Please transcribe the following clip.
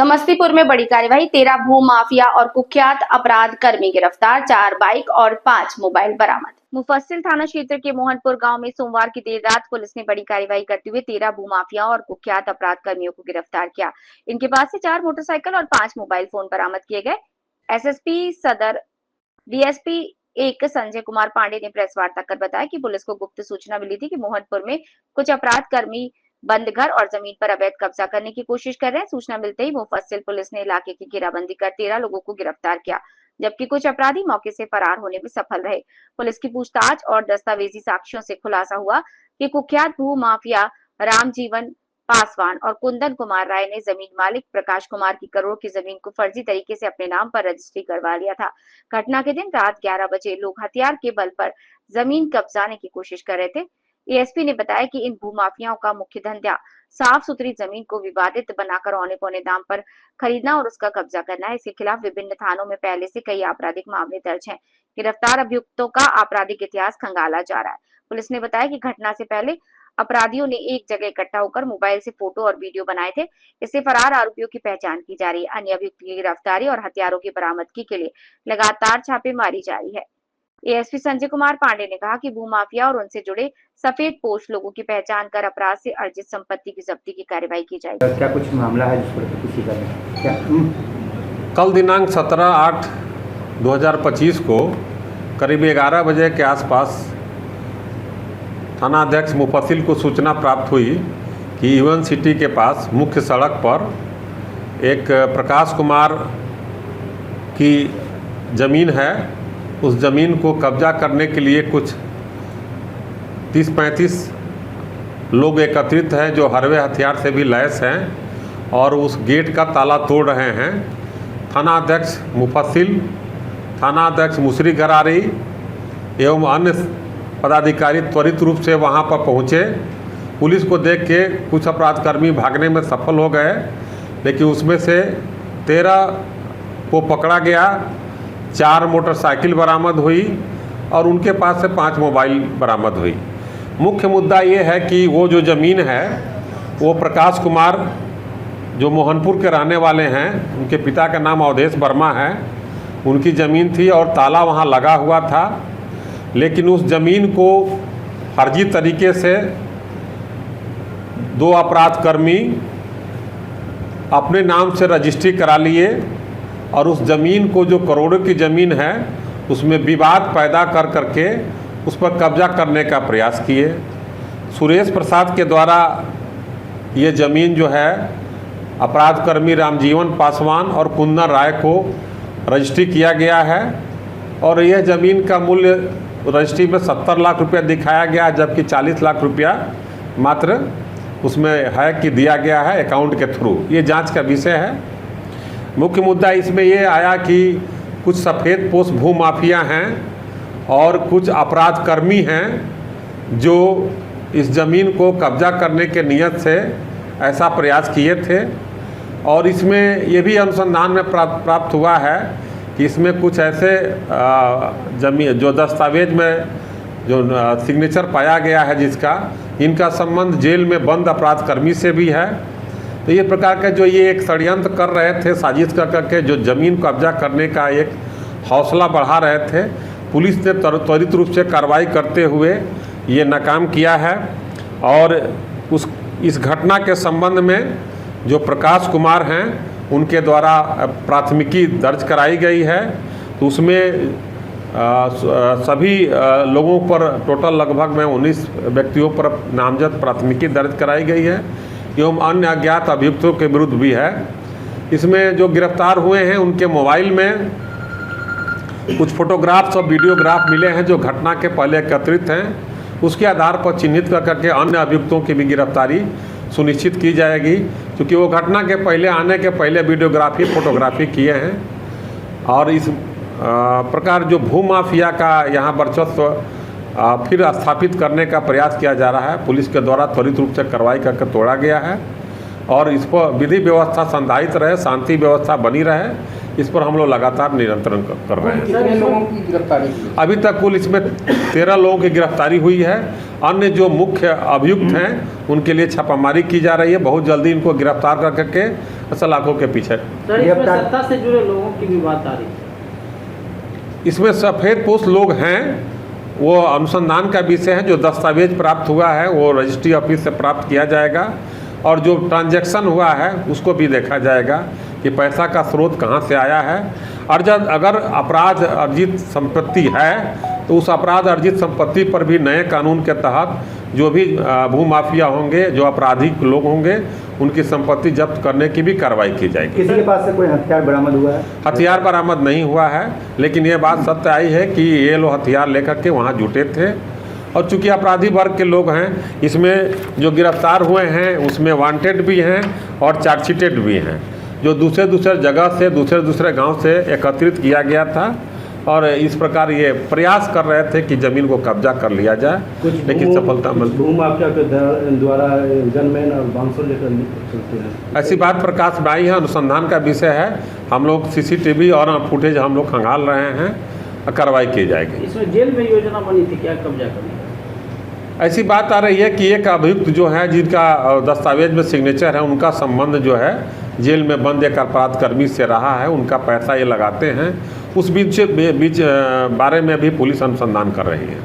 समस्तीपुर में बड़ी कार्यवाही, 13 भू माफिया और कुख्यात अपराध कर्मी गिरफ्तार, 4 बाइक और 5 मोबाइल बरामद। मुफस्सिल थाना क्षेत्र के मोहनपुर गांव में सोमवार की देर रात पुलिस ने बड़ी कार्रवाई करते हुए 13 भू माफिया और कुख्यात अपराध कर्मियों को गिरफ्तार किया। इनके पास से 4 मोटरसाइकिल और 5 मोबाइल फोन बरामद किए गए। एसएसपी सदर डीएसपी एक संजय कुमार पांडे ने प्रेस वार्ता कर बताया कि पुलिस को गुप्त सूचना मिली थी कि मोहनपुर में कुछ अपराध कर्मी बंद घर और जमीन पर अवैध कब्जा करने की कोशिश कर रहे हैं। सूचना मिलते ही मुफस्सिल पुलिस ने इलाके की घेराबंदी कर 13 लोगों को गिरफ्तार किया, जबकि कुछ अपराधी मौके से फरार होने में सफल रहे। पुलिस की पूछताछ और दस्तावेजी साक्ष्यों से खुलासा हुआ कि कुख्यात भू माफिया रामजीवन पासवान और कुंदन कुमार राय ने जमीन मालिक प्रकाश कुमार की करोड़ की जमीन को फर्जी तरीके से अपने नाम पर रजिस्ट्री करवा लिया था। घटना के दिन रात 11 बजे लोग हथियार के बल पर जमीन कब्जाने की कोशिश कर रहे थे। एएसपी ने बताया कि इन भूमाफियाओं का मुख्य धंधा साफ सुथरी जमीन को विवादित बनाकर औने पौने दाम पर खरीदना और उसका कब्जा करना है। इसके खिलाफ विभिन्न थानों में पहले से कई आपराधिक मामले दर्ज हैं। गिरफ्तार अभियुक्तों का आपराधिक इतिहास खंगाला जा रहा है। पुलिस ने बताया कि घटना से पहले अपराधियों ने एक जगह इकट्ठा होकर मोबाइल से फोटो और वीडियो बनाए थे। इससे फरार आरोपियों की पहचान की जा रही है। अन्य अभियुक्त की गिरफ्तारी और हथियारों की बरामदगी के लिए लगातार छापेमारी जारी है। एएसपी संजय कुमार पांडे ने कहा कि भूमाफिया और उनसे जुड़े सफेद पोश लोगों की पहचान कर अपराध से अर्जित संपत्ति की जब्ती की कार्रवाई की जाएगी। क्या कुछ मामला है जिस पर किसी का क्या? कल दिनांक 17/8/2025 को करीब 11 बजे के आसपास थानाध्यक्ष मुफस्सिल को सूचना प्राप्त हुई कि यूएन सिटी के पास मुख्य सड़क पर एक प्रकाश कुमार की ज़मीन है। उस ज़मीन को कब्जा करने के लिए कुछ 30-35 लोग एकत्रित हैं जो हरवे हथियार से भी लैस हैं और उस गेट का ताला तोड़ रहे हैं। थानाध्यक्ष मुफस्सिल, थानाध्यक्ष मुसरी गरारी एवं अन्य पदाधिकारी त्वरित रूप से वहां पर पहुंचे। पुलिस को देख के कुछ अपराधकर्मी भागने में सफल हो गए, लेकिन उसमें से 13 को पकड़ा गया। 4 मोटरसाइकिल बरामद हुई और उनके पास से 5 मोबाइल बरामद हुई। मुख्य मुद्दा ये है कि वो जो ज़मीन है वो प्रकाश कुमार जो मोहनपुर के रहने वाले हैं, उनके पिता का नाम अवधेश वर्मा है, उनकी ज़मीन थी और ताला वहाँ लगा हुआ था। लेकिन उस ज़मीन को फर्जी तरीके से 2 अपराधकर्मी अपने नाम से रजिस्ट्री करा लिए और उस ज़मीन को जो करोड़ों की ज़मीन है उसमें विवाद पैदा कर करके उस पर कब्जा करने का प्रयास किए। सुरेश प्रसाद के द्वारा ये ज़मीन जो है अपराधकर्मी रामजीवन पासवान और कुंदन राय को रजिस्ट्री किया गया है और यह ज़मीन का मूल्य रजिस्ट्री में 70 लाख रुपया दिखाया गया, जबकि 40 लाख रुपया मात्र उसमें है कि दिया गया है अकाउंट के थ्रू। ये जांच का विषय है। मुख्य मुद्दा इसमें ये आया कि कुछ सफ़ेद पोश भू माफिया हैं और कुछ अपराधकर्मी हैं जो इस ज़मीन को कब्जा करने के नियत से ऐसा प्रयास किए थे। और इसमें ये भी अनुसंधान में प्राप्त हुआ है कि इसमें कुछ ऐसे ज़मीन जो दस्तावेज में जो सिग्नेचर पाया गया है जिसका इनका संबंध जेल में बंद अपराधकर्मी से भी है। तो ये प्रकार का जो ये एक षड्यंत्र कर रहे थे, साजिश कर करके जो ज़मीन कब्जा करने का एक हौसला बढ़ा रहे थे, पुलिस ने त्वरित रूप से कार्रवाई करते हुए ये नाकाम किया है। और इस घटना के संबंध में जो प्रकाश कुमार हैं उनके द्वारा प्राथमिकी दर्ज कराई गई है। तो उसमें सभी लोगों पर टोटल लगभग में 19 व्यक्तियों पर नामजद प्राथमिकी दर्ज कराई गई है एवं अन्य अज्ञात अभियुक्तों के विरुद्ध भी है। इसमें जो गिरफ्तार हुए हैं उनके मोबाइल में कुछ फोटोग्राफ्स और वीडियोग्राफ मिले हैं जो घटना के पहले एकत्रित हैं। उसके आधार पर चिन्हित कर करके अन्य अभियुक्तों की भी गिरफ्तारी सुनिश्चित की जाएगी, क्योंकि वो घटना के पहले आने के पहले वीडियोग्राफी फोटोग्राफी किए हैं। और इस प्रकार जो भू माफिया का यहाँ वर्चस्व फिर स्थापित करने का प्रयास किया जा रहा है, पुलिस के द्वारा त्वरित रूप से कार्रवाई करके तोड़ा गया है और इस पर विधि व्यवस्था संधारित रहे, शांति व्यवस्था बनी रहे, इस पर हम लोग लगातार नियंत्रण कर रहे हैं। कितने लोगों की गिरफ्तारी? अभी तक कुल इसमें 13 लोगों की गिरफ्तारी हुई है। अन्य जो मुख्य अभियुक्त हैं उनके लिए छापामारी की जा रही है। बहुत जल्दी इनको गिरफ्तार कर करके सलाखों के पीछे। सर, इसमें गिरफ्तार- सत्ता से जुड़े लोगों की भी बात आ रही है। इसमें सफ़ेद पोस्ट लोग हैं, वो अनुसंधान का विषय है। जो दस्तावेज प्राप्त हुआ है वो रजिस्ट्री ऑफिस से प्राप्त किया जाएगा और जो ट्रांजैक्शन हुआ है उसको भी देखा जाएगा कि पैसा का स्रोत कहाँ से आया है। और जब अगर अपराध अर्जित संपत्ति है तो उस अपराध अर्जित संपत्ति पर भी नए कानून के तहत जो भी भूमाफिया होंगे, जो आपराधिक लोग होंगे, उनकी संपत्ति जब्त करने की भी कार्रवाई की जाएगी। किसी के पास से कोई हथियार बरामद हुआ है? हथियार बरामद नहीं हुआ है, लेकिन ये बात सत्य आई है कि ये लोग हथियार लेकर के वहाँ जुटे थे। और चूंकि अपराधी वर्ग के लोग हैं, इसमें जो गिरफ्तार हुए हैं उसमें वांटेड भी हैं और चार्जशीटेड भी हैं, जो दूसरे जगह से दूसरे गांव से एकत्रित किया गया था और इस प्रकार ये प्रयास कर रहे थे कि ज़मीन को कब्जा कर लिया जाए, लेकिन सफलता मिल। भूमाफिया के द्वारा गनमैन और बांसुर लेकर चलते हैं, ऐसी बात प्रकाश में आई है, अनुसंधान का विषय है। हम लोग CCTV और फुटेज हम लोग खंगाल रहे हैं, कार्रवाई की जाएगी। इसमें जेल में योजना बनी थी क्या कब्जा करने की? ऐसी बात आ रही है कि एक अभियुक्त जो है जिनका दस्तावेज में सिग्नेचर है, उनका संबंध जो है जेल में बंद एक अपराध कर्मी से रहा है, उनका पैसा ये लगाते हैं। उस बीच बारे में भी पुलिस अनुसंधान कर रही है।